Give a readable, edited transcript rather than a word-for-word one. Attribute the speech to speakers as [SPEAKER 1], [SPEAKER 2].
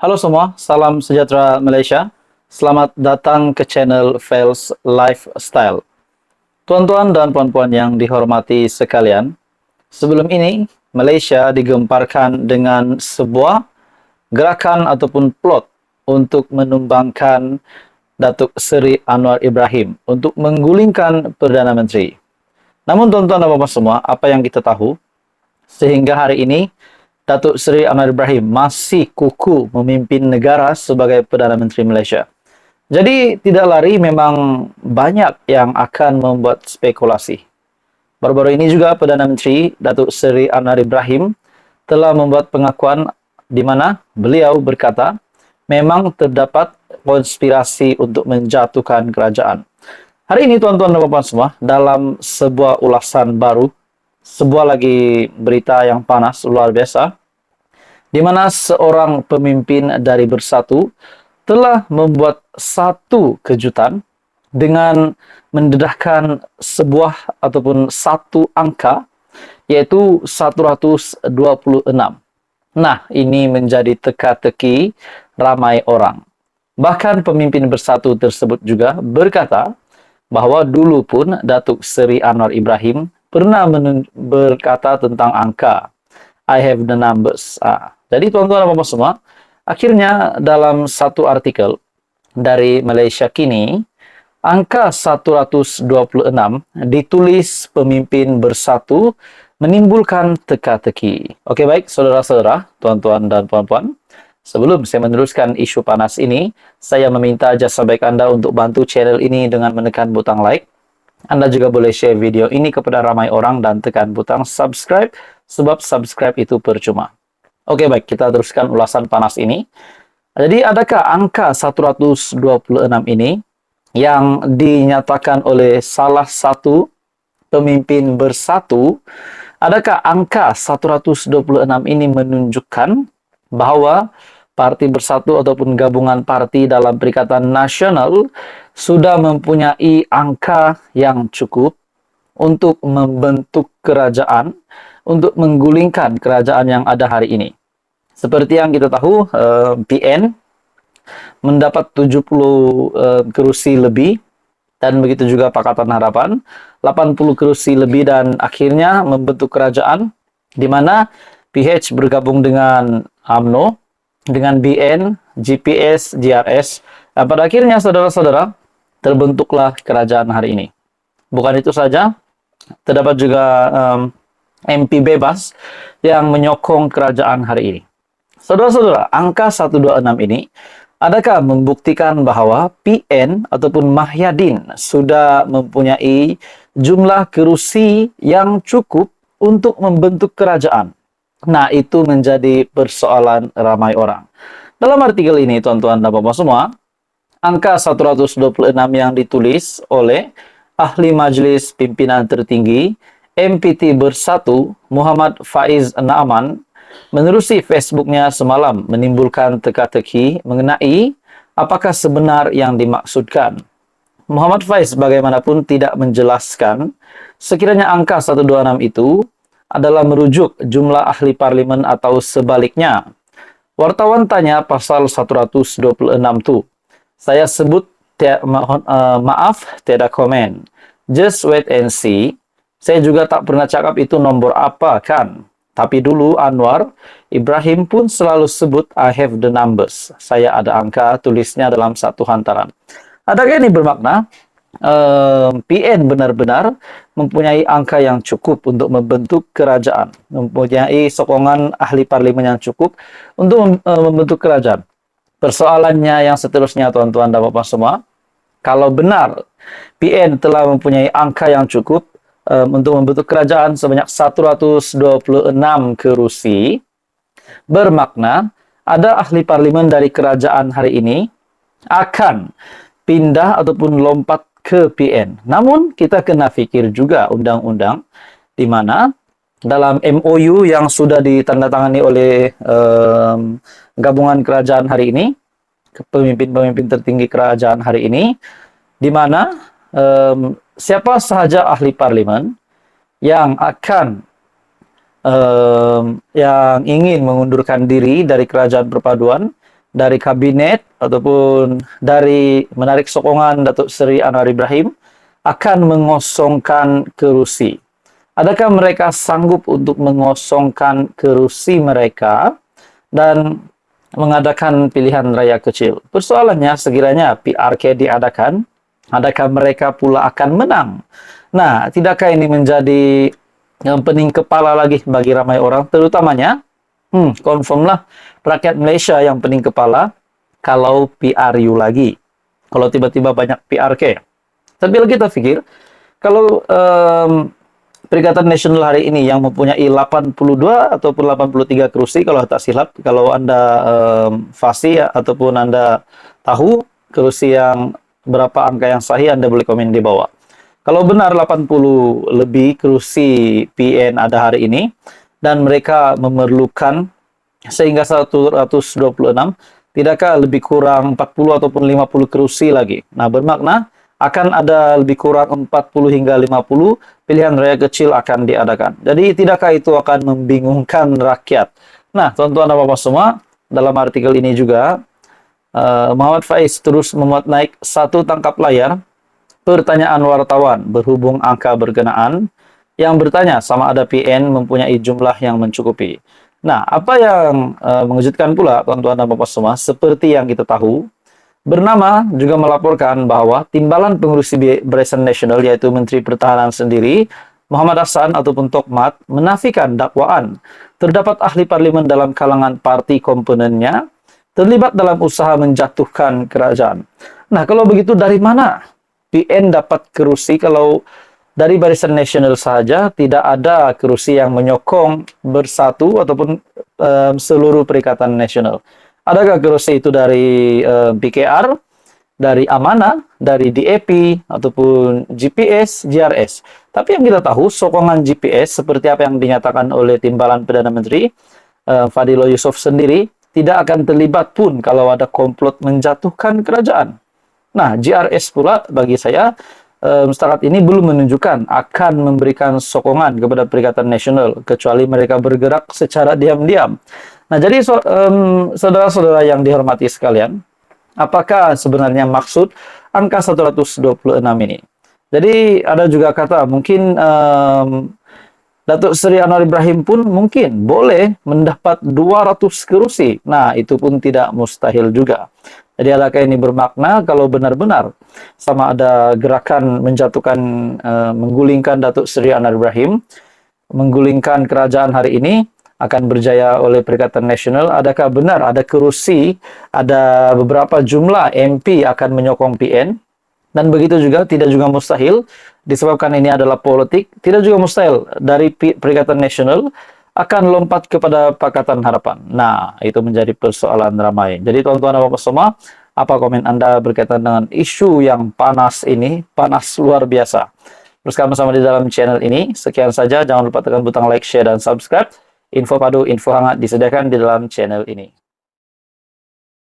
[SPEAKER 1] Halo semua, salam sejahtera Malaysia. Selamat datang ke channel Fels Lifestyle. Tuan-tuan dan puan-puan yang dihormati sekalian, sebelum ini Malaysia digemparkan dengan sebuah gerakan ataupun plot untuk menumbangkan Datuk Seri Anwar Ibrahim untuk menggulingkan Perdana Menteri. Namun tuan-tuan dan puan-puan semua, apa yang kita tahu, sehingga hari ini Datuk Seri Anwar Ibrahim masih kukuh memimpin negara sebagai Perdana Menteri Malaysia. Jadi tidak lari memang banyak yang akan membuat spekulasi. Baru-baru ini juga Perdana Menteri Datuk Seri Anwar Ibrahim telah membuat pengakuan di mana beliau berkata memang terdapat konspirasi untuk menjatuhkan kerajaan. Hari ini tuan-tuan dan puan-puan semua, dalam sebuah ulasan baru, sebuah lagi berita yang panas luar biasa, di mana seorang pemimpin dari Bersatu telah membuat satu kejutan dengan mendedahkan sebuah ataupun satu angka, yaitu 126. Nah, ini menjadi teka-teki ramai orang. Bahkan pemimpin Bersatu tersebut juga berkata bahwa dulu pun Datuk Seri Anwar Ibrahim pernah berkata tentang angka. I have the numbers. Jadi tuan-tuan dan puan-puan semua, akhirnya dalam satu artikel dari Malaysia Kini, angka 126 ditulis pemimpin Bersatu menimbulkan teka-teki. Oke, baik saudara-saudara, tuan-tuan dan puan-puan. Sebelum saya meneruskan isu panas ini, saya meminta jasa baik Anda untuk bantu channel ini dengan menekan butang like. Anda juga boleh share video ini kepada ramai orang dan tekan butang subscribe, sebab subscribe itu percuma. Oke, baik, kita teruskan ulasan panas ini. Jadi, adakah angka 126 ini yang dinyatakan oleh salah satu pemimpin Bersatu, adakah angka 126 ini menunjukkan bahwa Parti Bersatu ataupun gabungan parti dalam Perikatan Nasional sudah mempunyai angka yang cukup untuk membentuk kerajaan, untuk menggulingkan kerajaan yang ada hari ini? Seperti yang kita tahu, PN mendapat 70 kerusi lebih, dan begitu juga Pakatan Harapan 80 kerusi lebih, dan akhirnya membentuk kerajaan di mana PH bergabung dengan UMNO, dengan BN, GPS, GRS, dan pada akhirnya saudara-saudara terbentuklah kerajaan hari ini. Bukan itu saja, terdapat juga MP bebas yang menyokong kerajaan hari ini. Saudara-saudara, angka 126 ini adakah membuktikan bahwa PN ataupun Mahyadin sudah mempunyai jumlah kerusi yang cukup untuk membentuk kerajaan? Nah, itu menjadi persoalan ramai orang. Dalam artikel ini, tuan-tuan dan puan-puan semua, angka 126 yang ditulis oleh Ahli Majlis Pimpinan Tertinggi MPT Bersatu Muhammad Faiz Naaman menerusi Facebooknya semalam menimbulkan teka-teki mengenai apakah sebenar yang dimaksudkan. Muhammad Faiz bagaimanapun tidak menjelaskan sekiranya angka 126 itu adalah merujuk jumlah ahli parlimen atau sebaliknya. Wartawan tanya pasal 126 tu. Saya sebut maaf, tiada komen. Just wait and see. Saya juga tak pernah cakap itu nombor apa kan. Tapi dulu Anwar Ibrahim pun selalu sebut I have the numbers. Saya ada angka, tulisnya dalam satu hantaran. Adakah ini bermakna PN benar-benar mempunyai angka yang cukup untuk membentuk kerajaan, mempunyai sokongan ahli parlimen yang cukup untuk membentuk kerajaan? Persoalannya yang seterusnya, tuan-tuan dan puan-puan semua, kalau benar PN telah mempunyai angka yang cukup untuk membentuk kerajaan sebanyak 126 kerusi, bermakna ada ahli parlimen dari kerajaan hari ini akan pindah ataupun lompat ke PN. Namun kita kena fikir juga undang-undang di mana dalam MOU yang sudah ditandatangani oleh gabungan kerajaan hari ini, pemimpin-pemimpin tertinggi kerajaan hari ini, di mana siapa sahaja ahli parlimen yang akan yang ingin mengundurkan diri dari kerajaan perpaduan dari kabinet ataupun dari menarik sokongan Datuk Seri Anwar Ibrahim akan mengosongkan kerusi. Adakah mereka sanggup untuk mengosongkan kerusi mereka dan mengadakan pilihan raya kecil? Persoalannya, sekiranya PRK diadakan, adakah mereka pula akan menang? Nah, tidakkah ini menjadi pening kepala lagi bagi ramai orang, terutamanya, confirmlah rakyat Malaysia yang pening kepala kalau PRU lagi. Kalau tiba-tiba banyak PRK. Tapi lagi kita pikir, kalau Perikatan Nasional hari ini yang mempunyai 82 ataupun 83 kursi, kalau tak silap, kalau Anda fasih ataupun Anda tahu kursi yang berapa angka yang sahih, Anda boleh komen di bawah. Kalau benar 80 lebih kursi PN ada hari ini, dan mereka memerlukan sehingga 126, tidakkah lebih kurang 40 ataupun 50 kursi lagi? Nah, bermakna akan ada lebih kurang 40 hingga 50 pilihan raya kecil akan diadakan. Jadi, tidakkah itu akan membingungkan rakyat? Nah, tuan-tuan dan bapak semua, dalam artikel ini juga, Muhammad Faiz terus memuat naik satu tangkap layar pertanyaan wartawan berhubung angka berkenaan yang bertanya sama ada PN mempunyai jumlah yang mencukupi. Nah, apa yang mengejutkan pula tuan-tuan dan bapak semua, seperti yang kita tahu, Bernama juga melaporkan bahwa timbalan pengurusi Barisan Nasional, yaitu Menteri Pertahanan sendiri, Muhammad Hassan ataupun Tokmat, menafikan dakwaan terdapat ahli parlimen dalam kalangan parti komponennya terlibat dalam usaha menjatuhkan kerajaan. Nah, kalau begitu dari mana PN dapat kerusi kalau dari Barisan Nasional saja tidak ada kerusi yang menyokong Bersatu ataupun seluruh Perikatan Nasional? Adakah kerusi itu dari PKR, dari Amanah, dari DAP, ataupun GPS, GRS? Tapi yang kita tahu, sokongan GPS seperti apa yang dinyatakan oleh Timbalan Perdana Menteri Fadilo Yusof sendiri tidak akan terlibat pun kalau ada komplot menjatuhkan kerajaan. Nah, GRS pula bagi saya setakat ini belum menunjukkan akan memberikan sokongan kepada Perikatan Nasional kecuali mereka bergerak secara diam-diam. Nah, jadi saudara-saudara yang dihormati sekalian, apakah sebenarnya maksud angka 126 ini? Jadi ada juga kata mungkin Datuk Seri Anwar Ibrahim pun mungkin boleh mendapat 200 kursi. Nah, itu pun tidak mustahil juga. Jadi adakah ini bermakna kalau benar-benar sama ada gerakan menjatuhkan, menggulingkan Datuk Seri Anwar Ibrahim, menggulingkan kerajaan hari ini, akan berjaya oleh Perikatan Nasional? Adakah benar ada kerusi, ada beberapa jumlah MP akan menyokong PN? Dan begitu juga tidak juga mustahil, disebabkan ini adalah politik, tidak juga mustahil dari Perikatan Nasional akan lompat kepada Pakatan Harapan. Nah, itu menjadi persoalan ramai. Jadi tuan-tuan dan bapak semua, apa komen Anda berkaitan dengan isu yang panas ini? Panas luar biasa. Teruskan bersama di dalam channel ini. Sekian saja, jangan lupa tekan butang like, share, dan subscribe. Info padu, info hangat disediakan di dalam channel ini.